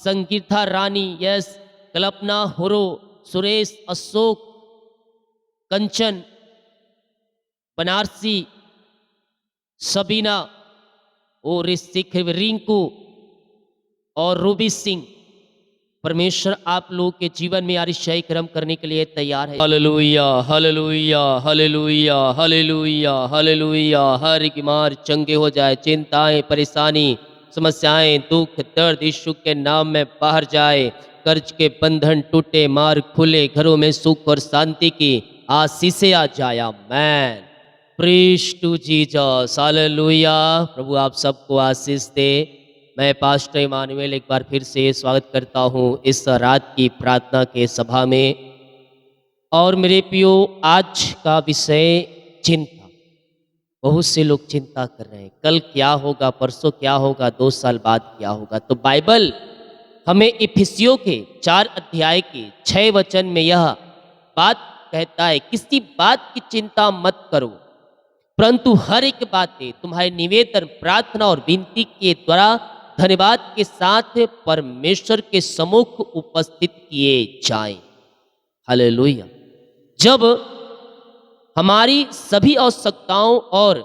संगीता रानी, yes, कल्पना हुरो, सुरेश, अशोक, कंचन, बनारसी, सबीना और ऋषिक, रिंकू और Ruby Singh. परमेश्वर आप लोगों के जीवन में अतिशय कर्म करने के लिए तैयार है। Hallelujah, hallelujah, hallelujah, hallelujah, hallelujah. हर एक बीमार चंगे हो जाए, चिंताएं, परेशानी, समस्याएं, दुख, दर्द यीशु के नाम में बाहर जाए। कर्ज के बंधन टूटे, मार्ग खुले, घरों में सुख और शांति की आशीषें आ जाए। Amen. Praise to Jesus, hallelujah. प्रभु आप सबको आशीष दे। मैं पास्टर इमानुएल एक बार फिर से स्वागत करता हूँ इस रात की प्रार्थना के सभा में। और मेरे प्रियो, आज का विषय चिंता। बहुत से लोग चिंता कर रहे हैं, कल क्या होगा, परसों क्या होगा, 2 साल बाद क्या होगा। तो बाइबल हमें इफिसियों के 4 अध्याय के 6 वचन में यह बात कहता है, किसी बात की चिंता मत करो, परंतु हर एक बातें तुम्हारे निवेदन, प्रार्थना और विनती के द्वारा धन्यवाद के साथ परमेश्वर के सम्मुख उपस्थित किए जाएं। हालेलुया। जब हमारी सभी आवश्यकताओं और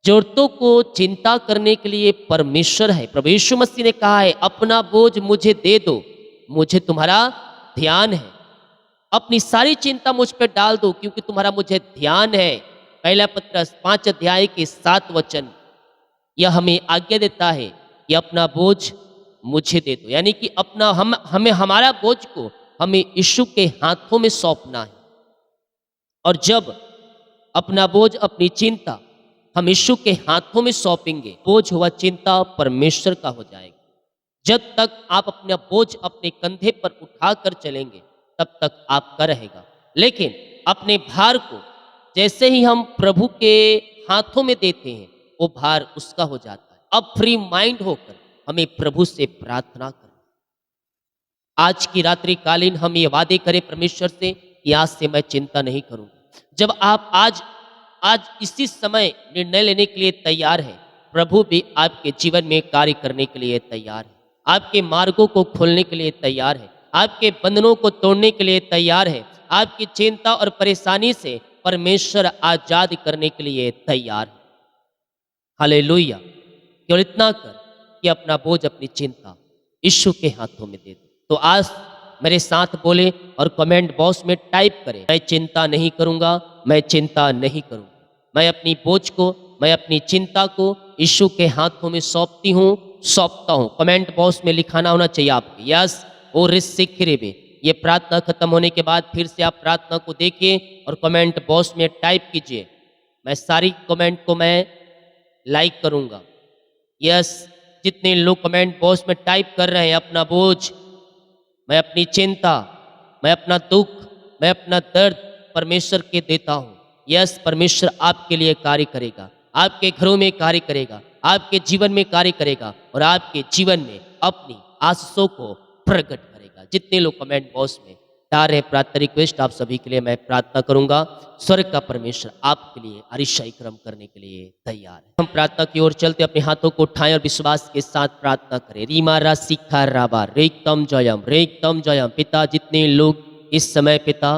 जरूरतों को चिंता करने के लिए परमेश्वर है। प्रभु यीशु मसीह ने कहा है, अपना बोझ मुझे दे दो, मुझे तुम्हारा ध्यान है। अपनी सारी चिंता मुझ पर डाल दो, क्योंकि तुम्हारा मुझे ध्यान है। पहला पत्रस 5 अध्याय के 7 वचन यह हमें आज्ञा देता है कि अपना बोझ मुझे दे दो, यानी कि अपना हमें हमारा बोझ को हमें यीशु के हाथों में सौंपना है। और जब अपना बोझ, अपनी चिंता हम यीशु के हाथों में सौंपेंगे, बोझ हुआ चिंता परमेश्वर का हो जाएगा। जब तक आप अपना बोझ अपने कंधे पर उठाकर चलेंगे, तब तक आपका रहेगा। लेकिन अपने भार को जैसे ही हम प्रभु के हाथों में देते हैं, वो भार उसका हो जाता है। अब फ्री माइंड होकर हमें प्रभु से प्रार्थना करें। आज की रात्रि कालीन हम ये वादे करें परमेश्वर से कि आज से मैं चिंता नहीं करूंगा। जब आप आज इसी समय निर्णय लेने के लिए तैयार है, प्रभु भी आपके जीवन में कार्य करने के लिए तैयार है। आपके मार्गों को खोलने के लिए तैयार है, आपके बंधनों को तोड़ने के लिए तैयार है। आपकी चिंता और परेशानी से परमेश्वर आजाद करने के लिए तैयार है। हालेलुया। केवल इतना कर कि अपना बोझ, अपनी चिंता यीशु के हाथों में दे दो। तो आज मेरे साथ बोले और कमेंट बॉक्स में टाइप करें, मैं चिंता नहीं करूंगा, मैं चिंता नहीं करूंगा। मैं अपनी बोझ को, मैं अपनी चिंता को यीशु के हाथों में सौंपती हूँ, सौंपता हूँ। कमेंट बॉक्स में लिखाना होना चाहिए आपके, यस और रिसिक्रे में। ये प्रार्थना खत्म होने के बाद फिर से आप प्रार्थना को देखिए और कमेंट बॉक्स में टाइप कीजिए। मैं सारी कमेंट को मैं लाइक करूंगा। यस, जितने लोग कमेंट बॉक्स में टाइप कर रहे हैं, अपना बोझ, मैं अपनी चिंता, मैं अपना दुख, मैं अपना दर्द परमेश्वर के देता हूँ। यस, परमेश्वर आपके लिए कार्य करेगा, आपके घरों में कार्य करेगा, आपके जीवन में कार्य करेगा और आपके जीवन में अपनी आशीषों को प्रकट करेगा। जितने लोग कमेंट बॉक्स में डाल रहे प्रार्थना रिक्वेस्ट, आप सभी के लिए मैं प्रार्थना करूंगा। स्वर्ग का परमेश्वर आपके लिए अतिशय कर्म करने के लिए तैयार है। हम प्रार्थना की ओर चलते अपने हाथों को उठाएं और विश्वास के साथ प्रार्थना करें। रीमा रा सिखा राबा रेकतम जयम, रेकतम जयम। पिता, जितने लोग इस समय पिता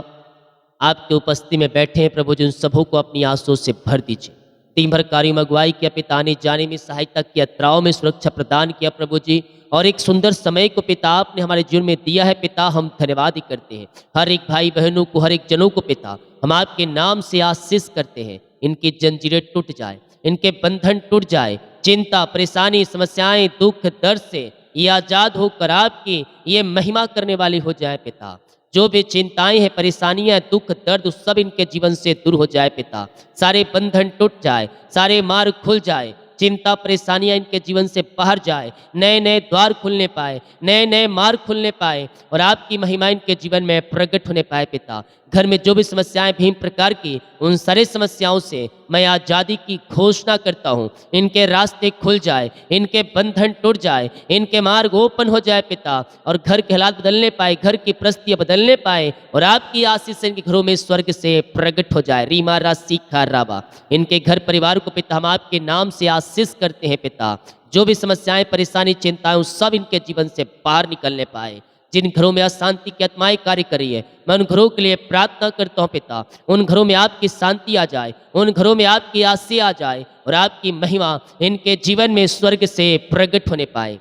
आपके उपस्थिति में बैठे हैं, प्रभु जी उन सबों को अपनी आंसुओं से भर दीजिए। दिन भर कार्य में अगुवाई किया पिता, आने जाने में सहायता किया, यात्राओं में सुरक्षा प्रदान किया प्रभु जी, और एक सुंदर समय को पिता आपने हमारे जीवन में दिया है पिता। हम धन्यवाद ही करते हैं। हर एक भाई बहनों को, हर एक जनों को पिता हम आपके नाम से आशीष करते हैं। इनकी जंजीरें टूट जाए, इनके बंधन टूट जाए, चिंता, परेशानी, समस्याएं, दुख, दर्द से ये आजाद होकर आपकी ये महिमा करने वाली हो जाए पिता। जो भी चिंताएं हैं, परेशानियां, दुख, दर्द, उस सब इनके जीवन से दूर हो जाए पिता। सारे बंधन टूट जाए, सारे मार्ग खुल जाए, चिंता परेशानियां इनके जीवन से बाहर जाए, नए नए द्वार खुलने पाए, नए नए मार्ग खुलने पाए और आपकी महिमा इनके जीवन में प्रकट होने पाए पिता। घर में जो भी समस्याएं विभिन्न प्रकार की, उन सारे समस्याओं से मैं आज़ादी की घोषणा करता हूँ। इनके रास्ते खुल जाए, इनके बंधन टूट जाए, इनके मार्ग ओपन हो जाए पिता, और घर के हालात बदलने पाए, घर की परिस्थितियाँ बदलने पाए, और आपकी आशीष इनके घरों में स्वर्ग से प्रकट हो जाए। रीमा राशि खा राबा, इनके घर परिवार को पिता हम आपके नाम से आशीष करते हैं पिता। जो भी समस्याएं, परेशानी, चिंताएं, उस सब इनके जीवन से बाहर निकलने पाए। जिन घरों में अशांति की आत्माएं कार्य कर रही है, मैं उन घरों के लिए प्रार्थना करता हूँ पिता। उन घरों में आपकी शांति आ जाए, उन घरों में आपकी आशीष आ जाए, और आपकी महिमा इनके जीवन में स्वर्ग से प्रकट होने पाए।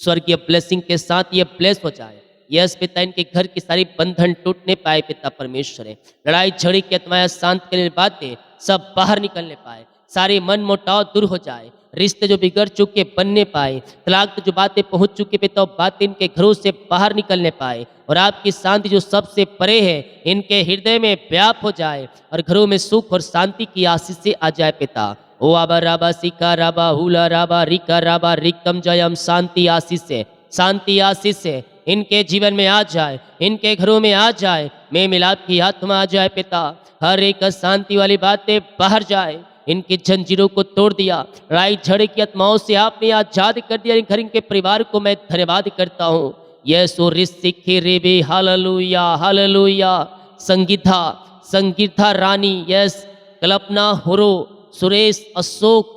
स्वर्गीय ब्लेसिंग के साथ ये ब्लेस हो जाए। यस पिता, इनके घर की सारी बंधन टूटने पाए पिता परमेश्वर है। लड़ाई झगड़े की आत्माएं, शांत करने बातें सब बाहर निकलने पाए। सारे मन मोटाव दूर हो जाए, रिश्ते जो बिगड़ चुके बनने पाए, तलाक की जो बातें पहुंच चुकी पिता, वो बातें इनके घरों से बाहर निकलने पाए, और आपकी शांति जो सबसे परे है इनके हृदय में व्याप हो जाए, और घरों में सुख और शांति की आशीष से आ जाए पिता। ओ आबा राबा सिका राबा हुला राबा रिका राबा रिकम जयम, शांति आशीष से, शांति आशीष से इनके जीवन में आ जाए, इनके घरों में आ जाए। मैं मिलाप की आत्मा आ जाए पिता, हर एक शांति वाली बातें बाहर जाए। इनकी जंजीरों को तोड़ दिया, लड़ाई झगड़े की आत्माओं से आपने आजाद कर दिया। इन घर इनके परिवार को मैं धन्यवाद करता हूँ। यीशु रिस्तिखी रेबे, हालेलुया हालेलुया। संगीता, संगीता रानी, यस, कल्पना, हुरो, सुरेश, अशोक,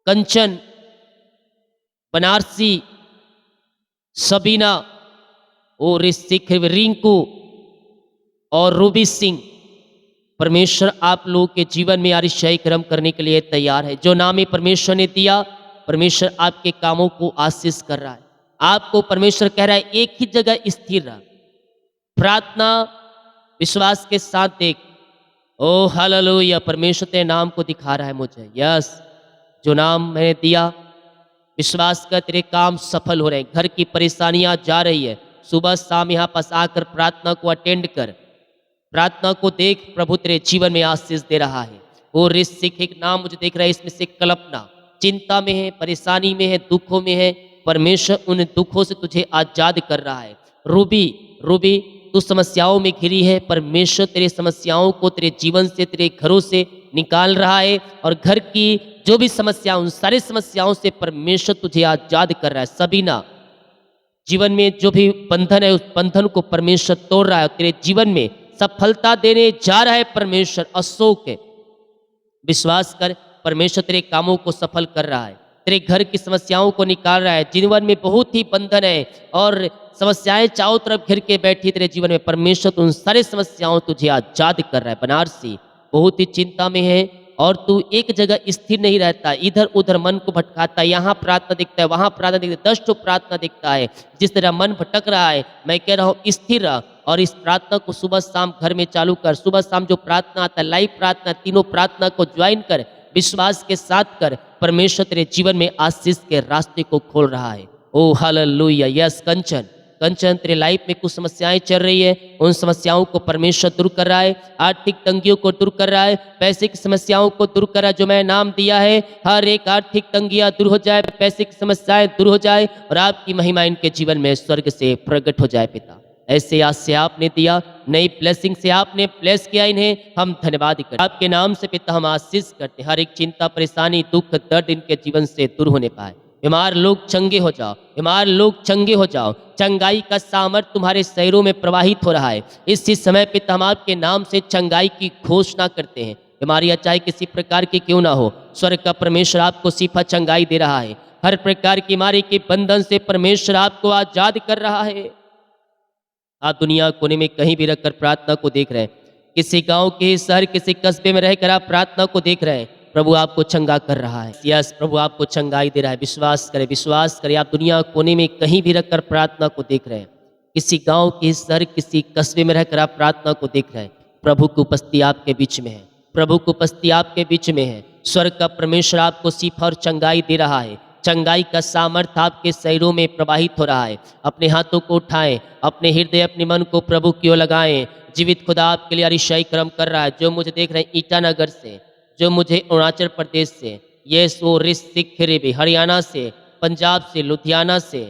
कंचन, बनारसी, सबीना, और रिंकू और रूबी सिंह, परमेश्वर आप लोगों के जीवन में आरिशाई कर्म करने के लिए तैयार है। जो नाम ही परमेश्वर ने दिया, परमेश्वर आपके कामों को आशीष कर रहा है। आपको परमेश्वर कह रहा है एक ही जगह स्थिर रह, प्रार्थना विश्वास के साथ देख। ओ हालेलुया, परमेश्वर तेरे नाम को दिखा रहा है मुझे। यस, जो नाम मैंने दिया, विश्वास कर तेरे काम सफल हो रहे हैं। घर की परेशानियां जा रही है, सुबह शाम यहाँ पास आकर प्रार्थना को अटेंड कर, प्रार्थना को देख, प्रभु तेरे जीवन में आशीष दे रहा है। वो ऋषिक एक नाम मुझे देख रहा है, इसमें से कल्पना, चिंता में है, परेशानी में है, दुखों में है, परमेश्वर उन दुखों से तुझे आजाद कर रहा है। रूबी, रूबी, तू समस्याओं में घिरी है, परमेश्वर तेरे समस्याओं को तेरे जीवन से, तेरे घरों से निकाल रहा है, और घर की जो भी समस्या, उन सारी समस्याओं से परमेश्वर तुझे आजाद कर रहा है। सबीना, जीवन में जो भी बंधन है, उस बंधन को परमेश्वर तोड़ रहा है, तेरे जीवन में सफलता देने जा रहा है परमेश्वर। अशोक, विश्वास कर, परमेश्वर तेरे कामों को सफल कर रहा है, तेरे घर की समस्याओं को निकाल रहा है। जीवन में बहुत ही बंधन है और समस्याएं चारों तरफ घिर के बैठी तेरे जीवन में, परमेश्वर उन सारे समस्याओं तुझे आजाद कर रहा है। बनारसी, बहुत ही चिंता में है और तू एक जगह स्थिर नहीं रहता, इधर उधर मन को भटकाता है। यहाँ प्रार्थना दिखता है, वहाँ प्रार्थना दिखता है, 10 प्रार्थना दिखता है। जिस तरह मन भटक रहा है, मैं कह रहा हूँ स्थिर रह, और इस प्रार्थना को सुबह शाम घर में चालू कर। सुबह शाम जो प्रार्थना आता है, लाइव प्रार्थना, तीनों प्रार्थना को ज्वाइन कर, विश्वास के साथ कर। परमेश्वर तेरे जीवन में आशीष के रास्ते को खोल रहा है। ओ हालेलुया। यस कंचन, कंचन, तेरे लाइफ में कुछ समस्याएं चल रही है, उन समस्याओं को परमेश्वर दूर कर रहा है। आर्थिक तंगियों को दूर कर रहा है, पैसे की समस्याओं को दूर कर रहा है। जो मैं नाम दिया है, हर एक आर्थिक तंगियां दूर हो जाए, पैसे की समस्याएं दूर हो जाए, और आपकी महिमा इनके जीवन में स्वर्ग से प्रकट हो जाए। पिता, ऐसे आज से आपने दिया, नई ब्लेसिंग से आपने ब्लेस किया इन्हें, हम धन्यवाद करते आपके नाम से। पिता, हम आशीष करते, हर एक चिंता, परेशानी, दुख, दर्द इनके जीवन से दूर होने पाए। बीमार लोग चंगे हो जाओ, बीमार लोग चंगे हो जाओ। चंगाई का सामर्थ तुम्हारे शरीरों में प्रवाहित हो रहा है। इसी समय पिता, हम आपके नाम से चंगाई की घोषणा करते हैं। बीमारियां चाहे किसी प्रकार की क्यों ना हो, स्वर्ग का परमेश्वर आपको सिफा चंगाई दे रहा है। हर प्रकार की बीमारी के बंधन से परमेश्वर आपको आजाद कर रहा है। आप दुनिया कोने में कहीं भी रखकर प्रार्थना को देख रहे हैं, किसी गांव के शहर, किसी कस्बे में रहकर आप प्रार्थना को देख रहे हैं, प्रभु आपको चंगा कर रहा है। यस, प्रभु आपको चंगाई दे रहा है। विश्वास करें, विश्वास करें। आप दुनिया कोने में कहीं भी रखकर प्रार्थना को देख रहे हैं, किसी गांव, किसी शहर, किसी कस्बे में रहकर आप प्रार्थना को देख रहे हैं, प्रभु की उपस्थिति आपके बीच में है, प्रभु की उपस्थिति आपके बीच में है। स्वर्ग का परमेश्वर आपको सिफा और चंगाई दे रहा है। चंगाई का सामर्थ्य आपके शरीरों में प्रवाहित हो रहा है। अपने हाथों को उठाएं, अपने हृदय, अपने मन को प्रभु की ओर लगाएं। जीवित खुदा आपके लिए अरिशाई कर्म कर रहा है। जो मुझे देख रहे हैं ईटानगर से, जो मुझे अरुणाचल प्रदेश से, ये सो ऋषिक भी हरियाणा से, पंजाब से, लुधियाना से,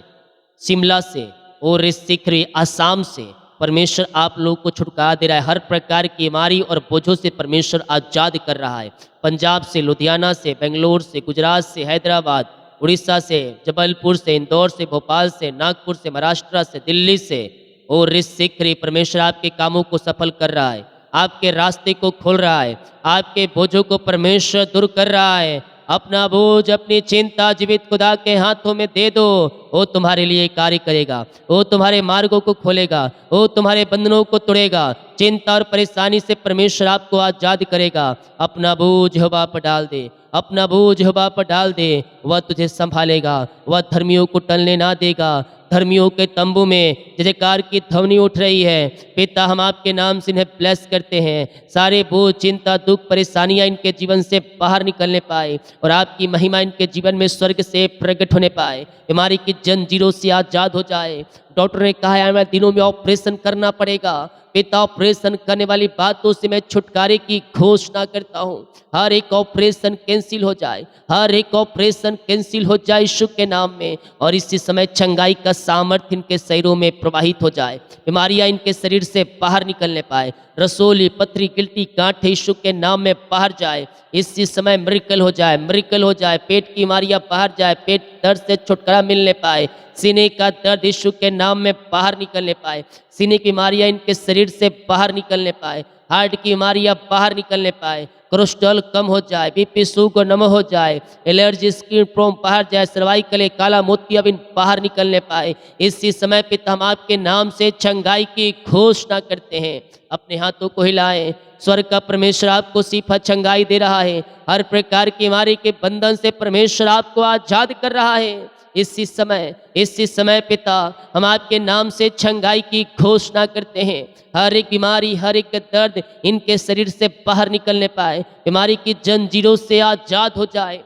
शिमला से, और ऋषिक आसाम से, परमेश्वर आप लोग को छुटकारा दे रहा है। हर प्रकार की बीमारी और बोझों से परमेश्वर आज़ाद कर रहा है। पंजाब से, लुधियाना से, बेंगलोर से, गुजरात से, हैदराबाद, उड़ीसा से, जबलपुर से, इंदौर से, भोपाल से, नागपुर से, महाराष्ट्र से, दिल्ली से और इस सीखरी परमेश्वर आपके कामों को सफल कर रहा है, आपके रास्ते को खोल रहा है, आपके बोझों को परमेश्वर दूर कर रहा है। अपना बोझ, अपनी चिंता जीवित खुदा के हाथों में दे दो। वो तुम्हारे लिए कार्य करेगा, वो तुम्हारे मार्गों को खोलेगा, वो तुम्हारे बंधनों को तोड़ेगा। चिंता और परेशानी से परमेश्वर आपको आजाद करेगा। अपना बोझ यहोवा पर डाल दे, अपना बोझ यहोवा पर डाल दे, वह तुझे संभालेगा, वह धर्मियों को टलने ना देगा। धर्मियों के तंबू में जयकार की ध्वनि उठ रही है। पिता, हम आपके नाम से इन्हें ब्लेस करते हैं। सारे बोझ, चिंता, दुख, परेशानियां इनके जीवन से बाहर निकलने पाए और आपकी महिमा इनके जीवन में स्वर्ग से प्रकट होने पाए। बीमारी की जंजीरों से आजाद हो जाए। डॉक्टर ने कहा है मैं दिनों में ऑपरेशन करना पड़ेगा। पिता, ऑपरेशन करने वाली बातों से मैं छुटकारे की घोषणा करता हूँ। हर एक ऑपरेशन कैंसिल हो जाए, हर एक ऑपरेशन कैंसिल हो जाए यीशु के नाम में। और इसी समय चंगाई का सामर्थ्य इनके शरीरों में प्रवाहित हो जाए। बीमारियां इनके शरीर से बाहर निकलने पाए। रसोली, पथरी, गिल्टी, गांठे यीशु के नाम में बाहर जाए। इसी समय मिरेकल हो जाए, मिरेकल हो जाए। पेट की बीमारियां बाहर जाए, पेट दर्द से छुटकारा मिलने पाए। सीने का दर्द यीशु के नाम में बाहर निकलने पाए। सीने की बीमारियां इनके शरीर से बाहर निकलने पाए। हार्ट की बीमारियां बाहर निकलने पाए। कोलेस्ट्रॉल कम हो जाए, बीपी शुगर नम हो जाए, एलर्जी, स्किन प्रॉब्लम बाहर जाए, सर्वाइकल, काला मोतियाबिंद बाहर निकलने पाए। इसी समय पिता, हम आपके नाम से चंगाई की घोषणा करते हैं। अपने हाथों को हिलाएं। स्वर्ग का परमेश्वर आपको सीफा चंगाई दे रहा है। हर प्रकार की बीमारी के बंधन से परमेश्वर आपको आजाद कर रहा है। इसी समय पिता, हम आपके नाम से चंगाई की घोषणा करते हैं। हर एक बीमारी, हर एक दर्द इनके शरीर से बाहर निकलने पाए। बीमारी की जंजीरों से आजाद हो जाए।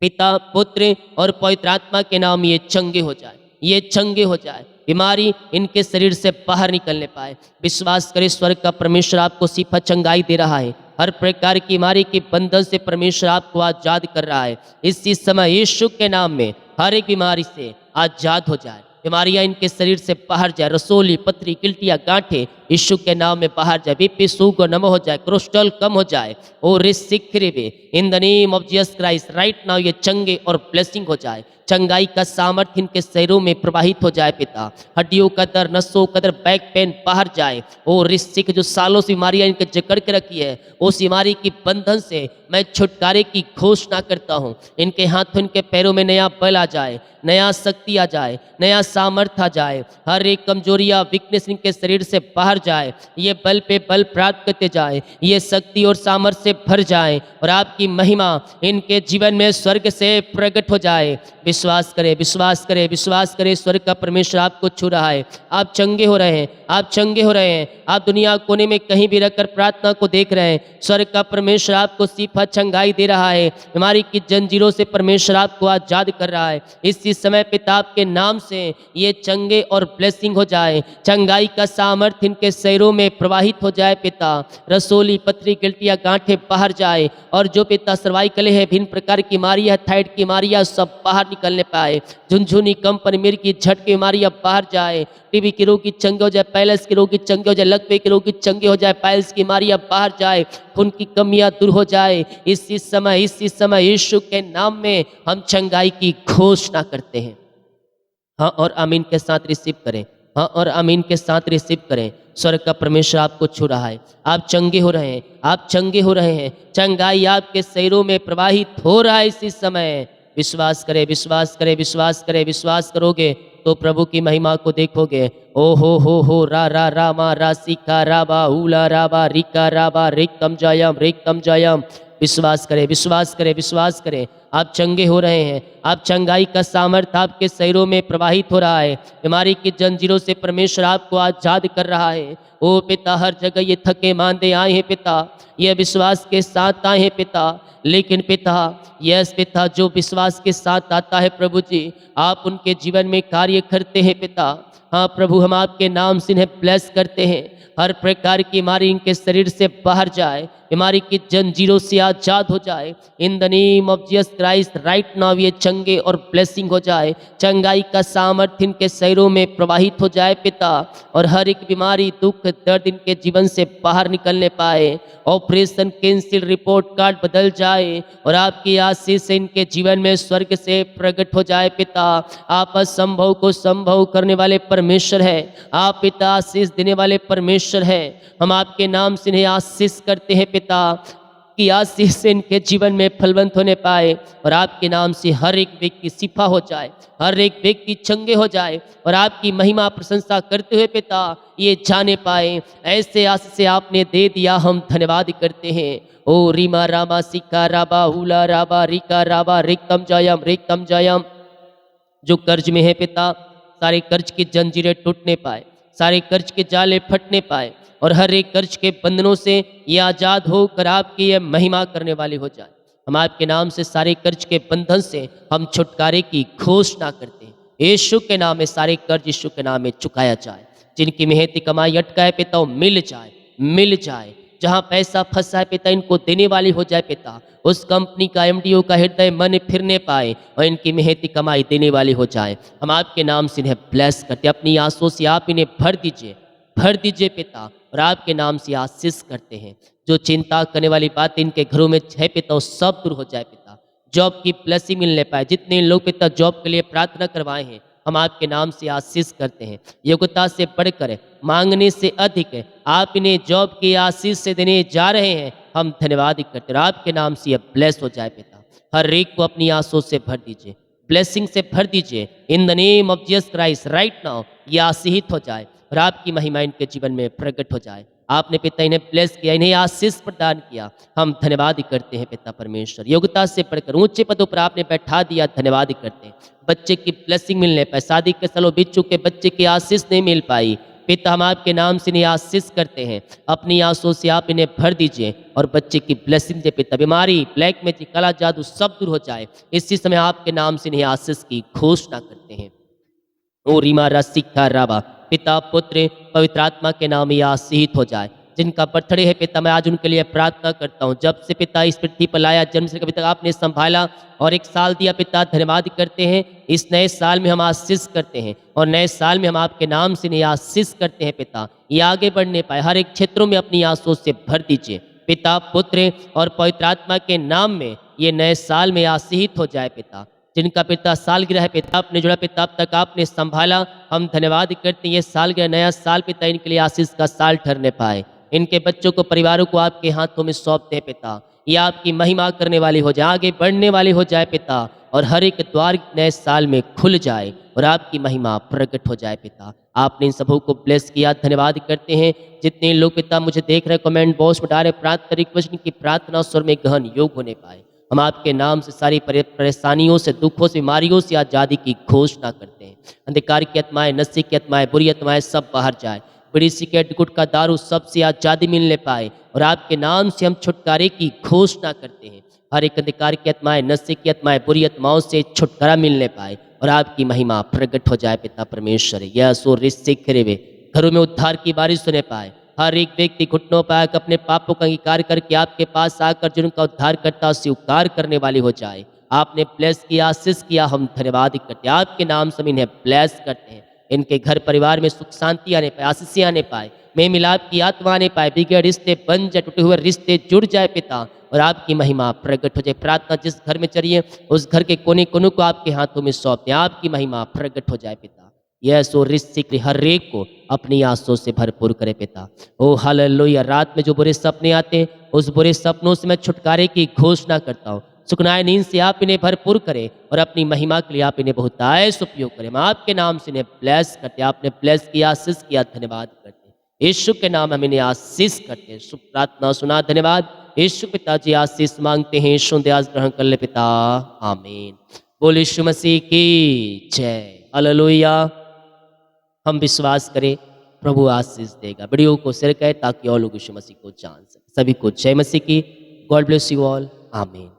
पिता, पुत्र और पवित्र आत्मा के नाम ये चंगे हो जाए, ये चंगे हो जाए। बीमारी इनके शरीर से बाहर निकलने पाए। विश्वास करें, स्वर्ग का परमेश्वर आपको सीफा चंगाई दे रहा है। हर प्रकार की बीमारी के बंधन से परमेश्वर आपको आजाद कर रहा है। इसी समय यीशु के नाम में हर एक बीमारी से आजाद हो जाए। बीमारियां इनके शरीर से बाहर जाए। रसोली, पथरी, गिल्टियां, गांठे यीशु के नाम में बाहर जाए। बीपी शुगर नम हो जाए, कोलेस्ट्रॉल कम हो जाए। और in the name of Jesus Christ right now ये चंगे और ब्लेसिंग हो जाए। चंगाई का सामर्थ्य इनके शरीरों में प्रवाहित हो जाए। पिता, हड्डियों का दर्द, नसों का दर्द, बैक पेन बाहर जाए। और रिस्क जो सालों से बीमारियां इनके जकड़ के रखी है, उस बीमारी की बंधन से मैं छुटकारे की घोषणा करता हूँ। इनके हाथों, इनके पैरों में नया बल आ जाए, नया शक्ति आ जाए, नया सामर्थ्य आ जाए। हर एक कमजोरियां, वीकनेस इनके शरीर से बाहर जाए। ये बल पे बल प्राप्त करते जाए, ये शक्ति और सामर्थ्य से भर जाए और आपकी महिमा इनके जीवन में स्वर्ग से प्रकट हो जाए। विश्वास करें, विश्वास करें, विश्वास करें। स्वर्ग का परमेश्वर आपको छू रहा है। आप चंगे हो रहे हैं, आप चंगे हो रहे हैं। आप दुनिया कोने में कहीं भी रखकर प्रार्थना को देख रहे हैं। स्वर्ग का परमेश्वर आपको सीफा चंगाई दे रहा है। बीमारी की जंजीरों से परमेश्वर आपको आजाद कर रहा है। इसी समय पिता, आपके नाम से ये चंगे और ब्लेसिंग हो जाए। चंगाई का सामर्थ्य इनके शरीरों में प्रवाहित हो जाए। पिता, रसोली, पथरी, गिल्टियां, गांठे बाहर जाए। और जो पिता सर्वाइकल है, भिन्न प्रकार की बीमारियां, थायराइड की बीमारियां सब बाहर निकलने पाए। झुनझुनी, कंपन, मिर्गी की झटके बीमारियां बाहर जाए। टीबी के रोगी चंगे हो जाए, पैलेस के रोगी चंगे हो जाए, लकवे के रोगी चंगे हो जाए, पाइल्स की बीमारियां बाहर जाए, खून की कमियां दूर हो जाए। इसी समय यीशु के नाम में हम चंगाई की घोषणा करते हैं। हाँ और आमीन के साथ रिसीव करें। हाँ और आमीन के साथ रिसीव करें। स्वर्ग का परमेश्वर आपको छू रहा है। आप चंगे हो रहे हैं, आप चंगे हो रहे हैं। चंगाई आपके शरीरों में प्रवाहित हो रहा है इसी समय। विश्वास करें, विश्वास करें, विश्वास करें। विश्वास करोगे तो प्रभु की महिमा को देखोगे। ओ हो रा मा रा सिका रा बा उला रा बा रिका रा बा रिकम जयम। विश्वास करें, विश्वास करें, विश्वास करें। आप चंगे हो रहे हैं। आप चंगाई का सामर्थ्य आपके शरीरों में प्रवाहित हो रहा है। बीमारी की जंजीरों से परमेश्वर आपको आजाद कर रहा है। ओ पिता, हर जगह ये थके मांदे आए हैं पिता, ये विश्वास के साथ आए हैं पिता। लेकिन पिता, यस पिता, जो विश्वास के साथ आता है प्रभु जी, आप उनके जीवन में कार्य करते हैं पिता। हाँ प्रभु, हम आपके नाम से इन्हें ब्लेस करते हैं। हर प्रकार की बीमारी इनके शरीर से बाहर जाए, बीमारी की जंजीरों से आजाद हो जाए। In the name of Jesus Christ right now ये चंगे और ब्लेसिंग हो जाए। चंगाई का सामर्थ्य इनके शरीरों में प्रवाहित हो जाए पिता, और हर एक बीमारी दुख दर्द इनके जीवन से बाहर निकलने पाए। ऑपरेशन कैंसिल रिपोर्ट कार्ड बदल जाए और आपकी आशीष से इनके जीवन में स्वर्ग से प्रकट हो जाए पिता। आप असंभव को संभव करने वाले परमेश्वर है। आप पिता आशीष देने वाले परमेश्वर है। हम आपके नाम से इन्हें आशीष करते हैं पिता, की आशीष से इनके जीवन में फलवंत होने पाए, और आपके नाम से हर एक व्यक्ति शिफा हो जाए, हर एक व्यक्ति चंगे हो जाए, और आपकी महिमा प्रशंसा करते हुए पिता ये जाने पाए ऐसे आशीष से आपने दे दिया। हम धन्यवाद करते हैं। ओ रीमा रामा सिक्का राबा हुला राबा रिका राबा रिकम जयम। जो कर्ज में है पिता, सारे कर्ज की जंजीरें टूटने पाए, सारे कर्ज के जाले फटने पाए, और हर एक कर्ज के बंधनों से ये आज़ाद होकर आपकी ये महिमा करने वाली हो जाए। हम आपके नाम से सारे कर्ज के बंधन से हम छुटकारे की घोषणा करते हैं। यीशु के नाम में सारे कर्ज यीशु के नाम में चुकाया जाए। जिनकी मेहनती कमाई अटका है पिता, वो मिल जाए, मिल जाए। जहाँ पैसा फंसा है पिता, इनको देने वाली हो जाए पिता। उस कंपनी का एमडीओ का हृदय मन फिरने पाए और इनकी मेहनती कमाई देने वाली हो जाए। हम आपके नाम से इन्हें ब्लेस करते, अपनी आंसुओं से आप इन्हें भर दीजिए पिता, और आपके नाम से आशीष करते हैं। जो चिंता करने वाली बात इनके घरों में है पिता, वो सब दूर हो जाए पिता। जॉब की ब्लेसिंग मिलने पाए। जितने लोग पिता जॉब के लिए प्रार्थना करवाए हैं, हम आपके नाम से आशीष करते हैं। योग्यता से बढ़कर, मांगने से अधिक आप इन्हें जॉब की आशीष से देने जा रहे हैं। हम धन्यवाद करते हैं, और आपके नाम से यह ब्लेस हो जाए पिता। हर एक को अपनी आंसुओं से भर दीजिए, ब्लेसिंग से भर दीजिए। In the name of Jesus Christ right now ये आशीषित हो जाए, और आपकी महिमा इनके जीवन में प्रकट हो जाए। आपने पिता इन्हें ब्लेस किया, इन्हें आशीष प्रदान किया। हम धन्यवाद करते हैं पिता परमेश्वर। योग्यता से बढ़कर ऊंचे पदों पर आपने बैठा दिया, धन्यवाद करते हैं। बच्चे की ब्लेसिंग मिलने पाए, शादी के सालों बीत चुके बच्चे की आशीष नहीं मिल पाई पिता, हम आपके नाम से इन्हें आशीष करते हैं। अपनी आंसुओं से आप इन्हें भर दीजिए, और बच्चे की ब्लेसिंग दे पिता। बीमारी, ब्लैक मैजिक, काला जादू सब दूर हो जाए। इसी समय आपके नाम से इन्हें आशीष की घोषणा करते हैं। ओ रीमा रसिका राबा, पिता पुत्र पवित्र आत्मा के नाम ये आशीषित हो जाए। जिनका बर्थडे है पिता, मैं आज उनके लिए प्रार्थना करता हूँ। जब से पिता इस पृथ्वी पर लाया, जन्म से कभी तक आपने संभाला और एक साल दिया पिता, धन्यवाद करते हैं। इस नए साल में हम आशीष करते हैं, और नए साल में हम आपके नाम से नहीं आशीष करते हैं पिता। ये आगे बढ़ने पाए, हर एक क्षेत्रों में अपनी आंसुओं से भर दीजिए पिता, पुत्र और पवित्र आत्मा के नाम में। ये नए साल में आशीषित हो जाए पिता। जिनका पिता सालगिरह है पिता, आपने जुड़ा पिता, अब तक आपने संभाला, हम धन्यवाद करते हैं। ये सालगिरह, नया साल पिता इनके लिए आशीष का साल ठहरने पाए। इनके बच्चों को, परिवारों को आपके हाथों में सौंपते हैं पिता। ये आपकी महिमा करने वाली हो जाए, आगे बढ़ने वाली हो जाए पिता, और हर एक द्वार नए साल में खुल जाए, और आपकी महिमा प्रकट हो जाए पिता। आपने इन सबों को ब्लेस किया, धन्यवाद करते हैं। जितने लोग पिता मुझे देख रहे, कमेंट बॉक्स में डाले, प्रार्थना रिक्वेस्ट की प्रार्थना स्वर में गहन योग होने पाए। हम आपके नाम से सारी परेशानियों से, दुखों से, बीमारियों से आज़ादी की घोषणा करते हैं। अंधकार की आत्माएं, नशे की आत्माएं, बुरी आत्माएं सब बाहर जाए। बड़ी सिगरेट, गुटखा, दारू सबसे आज़ादी मिलने पाए, और आपके नाम से हम छुटकारे की घोषणा करते हैं। हर एक अंधकार की आत्माएं, नशे की आत्माएं, बुरी आत्माओं से छुटकारा मिलने पाए, और आपकी महिमा प्रकट हो जाए पिता परमेश्वर। यह सूर्य सिखरे वे घरों में उद्धार की बारिश होने पाए। हर एक व्यक्ति घुटनों पर आकर अपने पापों का अंगीकार करके आपके पास आकर जिनका उद्धार करता स्वीकार करने वाली हो जाए। आपने ब्लेस किया, आशीष किया, हम धन्यवाद करते हैं। आपके नाम से हम इन्हें ब्लेस करते हैं। इनके घर परिवार में सुख शांति आने पाए, आशीष आने पाए, में मिलाप की आत्मा आने पाए, बिगड़े रिश्ते बन जाए, टूटे हुए रिश्ते जुड़ जाए पिता, और आपकी महिमा प्रकट हो जाए। प्रार्थना जिस घर में चलिए, उस घर के कोने कोनों को आपके हाथों में सौंपते हैं। आपकी महिमा प्रकट हो जाए पिता। यह सो रिश्ते हर एक को अपनी आंसुओं से भरपूर करे पिता। ओ हालेलुया। रात में जो बुरे सपने आते हैं, उस बुरे सपनों से मैं छुटकारे की घोषणा करता हूँ। सुखनाए नींद से आप इन्हें भरपूर करें, और अपनी महिमा के लिए आप इन्हें बहुतायत उपयोग करें। हम आपके नाम से इन्हें ब्लेस करते हैं। आपने ब्लेस किया, आशीष किया, धन्यवाद करते हैं। यीशु के नाम हम इन्हें आशीष करते हैं। शुभ प्रार्थना सुना, धन्यवाद। यीशु पिताजी आशीष मांगते हैं, यीशु दयास ग्रहण कर ले पिता, आमीन। बोल यीशु मसीह की जय। हालेलुया। हम विश्वास करें, प्रभु आशीष देगा। वीडियो को शेयर करें ताकि और लोग यीशु मसीह को जान सकें। सभी को जय मसीह की। गॉड ब्लेस यू ऑल, आमीन।